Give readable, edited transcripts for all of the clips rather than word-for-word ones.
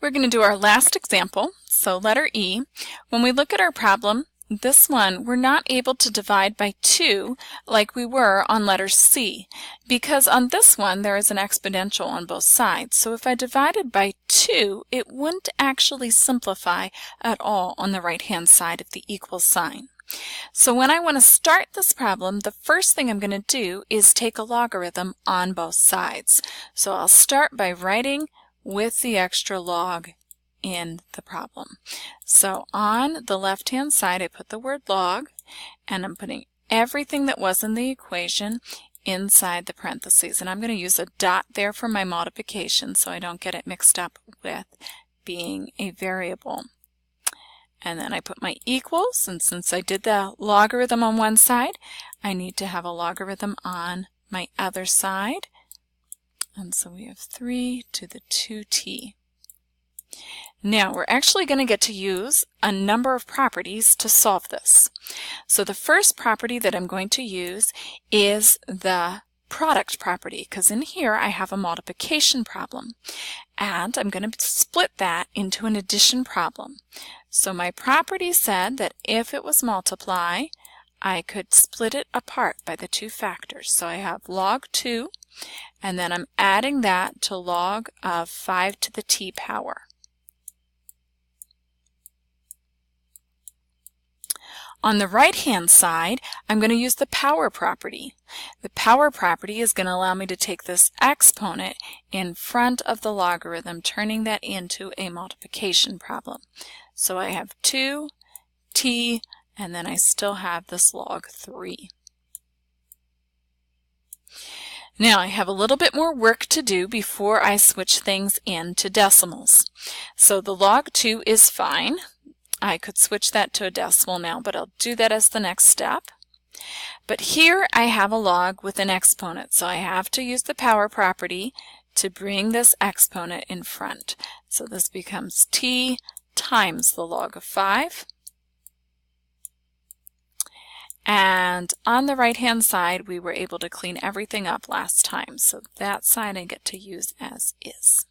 We're going to do our last example, so letter E. When we look at our problem, this one, we're not able to divide by 2 like we were on letter C, because on this one there is an exponential on both sides. So if I divided by 2, it wouldn't actually simplify at all on the right-hand side of the equal sign. So when I want to start this problem, the first thing I'm going to do is take a logarithm on both sides. So I'll start by writing with the extra log in the problem. So on the left-hand side, I put the word log, and I'm putting everything that was in the equation inside the parentheses. And I'm going to use a dot there for my multiplication so I don't get it mixed up with being a variable. And then I put my equals, and since I did the logarithm on one side, I need to have a logarithm on my other side. And so we have 3 to the 2t. Now we're actually going to get to use a number of properties to solve this. So the first property that I'm going to use is the product property, because in here I have a multiplication problem, and I'm going to split that into an addition problem. So my property said that if it was multiply, I could split it apart by the 2 factors. So I have log 2, and then I'm adding that to log of 5 to the t power. On the right-hand side, I'm going to use the power property. The power property is going to allow me to take this exponent in front of the logarithm, turning that into a multiplication problem. So I have 2t, and then I still have this log 3. Now I have a little bit more work to do before I switch things into decimals. So the log 2 is fine. I could switch that to a decimal now, but I'll do that as the next step. But here I have a log with an exponent, so I have to use the power property to bring this exponent in front. So this becomes t times the log of 5. And on the right-hand side, we were able to clean everything up last time, so that side I get to use as is.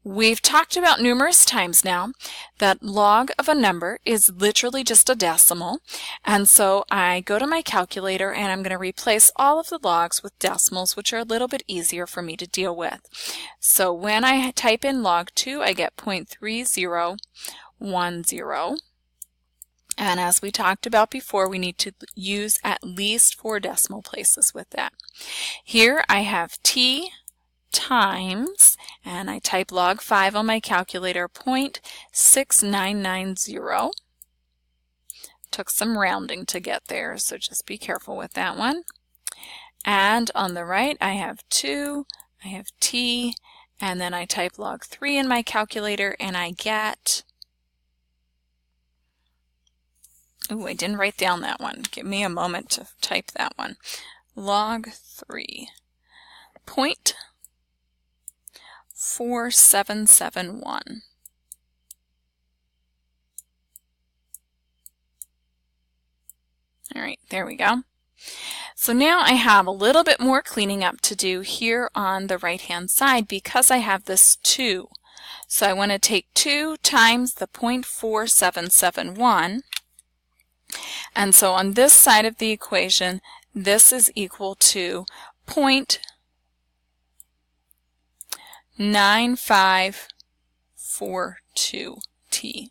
We've talked about numerous times now that log of a number is literally just a decimal, and so I go to my calculator and I'm going to replace all of the logs with decimals, which are a little bit easier for me to deal with. So when I type in log 2, I get 0.3010. And as we talked about before, we need to use at least 4 decimal places with that. Here I have t times, and I type log 5 on my calculator, 0.6990. Took some rounding to get there, so just be careful with that one. And on the right I have 2, I have t, and then I type log 3 in my calculator and I get, I didn't write down that one. Give me a moment to type that one. Log 3, 0.4771. All right, there we go. So now I have a little bit more cleaning up to do here on the right-hand side because I have this 2. So I want to take 2 times the 0.4771. And so on this side of the equation, this is equal to 0.9542t.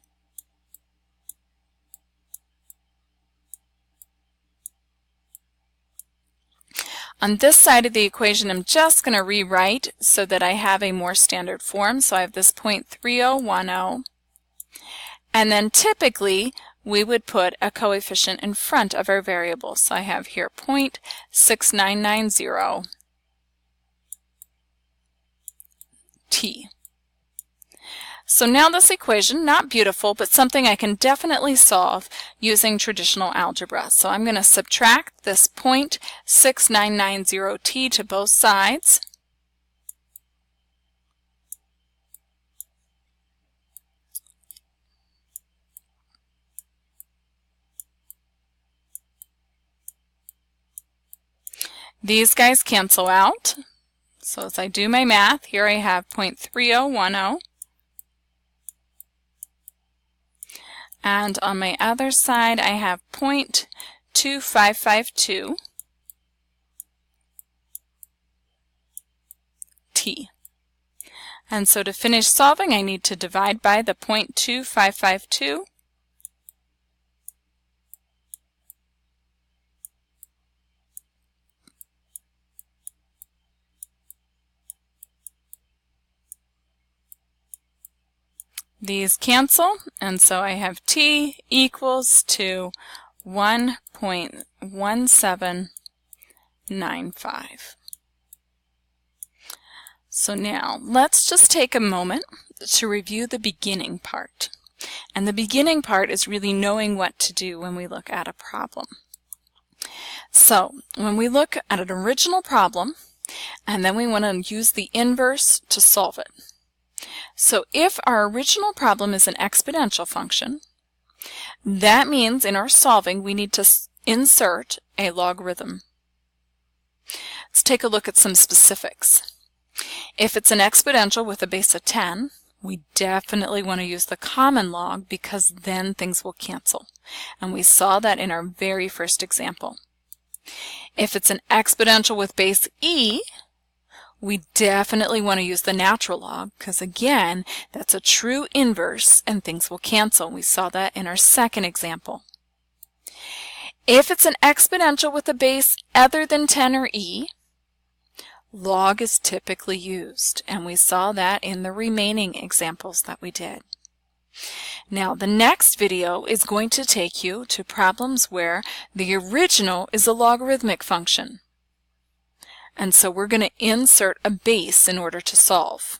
On this side of the equation, I'm just going to rewrite so that I have a more standard form. So I have this 0.3010. And then typically, we would put a coefficient in front of our variable. So I have here 0.6990 t. So now this equation, not beautiful, but something I can definitely solve using traditional algebra. So I'm going to subtract this 0.6990t to both sides. These guys cancel out. So as I do my math, here I have 0.3010. And on my other side, I have 0.2552 t. And so to finish solving, I need to divide by the 0.2552. These cancel, and so I have t equals to 1.1795. So now let's just take a moment to review the beginning part. And the beginning part is really knowing what to do when we look at a problem. So when we look at an original problem, and then we want to use the inverse to solve it. So if our original problem is an exponential function, that means in our solving we need to insert a logarithm. Let's take a look at some specifics. If it's an exponential with a base of 10, we definitely want to use the common log because then things will cancel. And we saw that in our very first example. If it's an exponential with base e, we definitely want to use the natural log because again, that's a true inverse and things will cancel. We saw that in our second example. If it's an exponential with a base other than 10 or e, log is typically used, and we saw that in the remaining examples that we did. Now the next video is going to take you to problems where the original is a logarithmic function. And so we're going to insert a base in order to solve.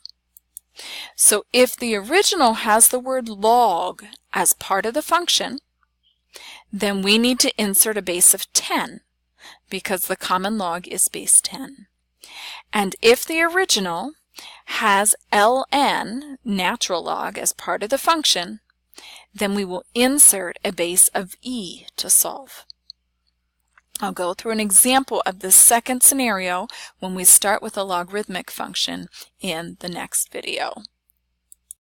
So if the original has the word log as part of the function, then we need to insert a base of 10 because the common log is base 10. And if the original has ln, natural log, as part of the function, then we will insert a base of e to solve. I'll go through an example of this second scenario when we start with a logarithmic function in the next video.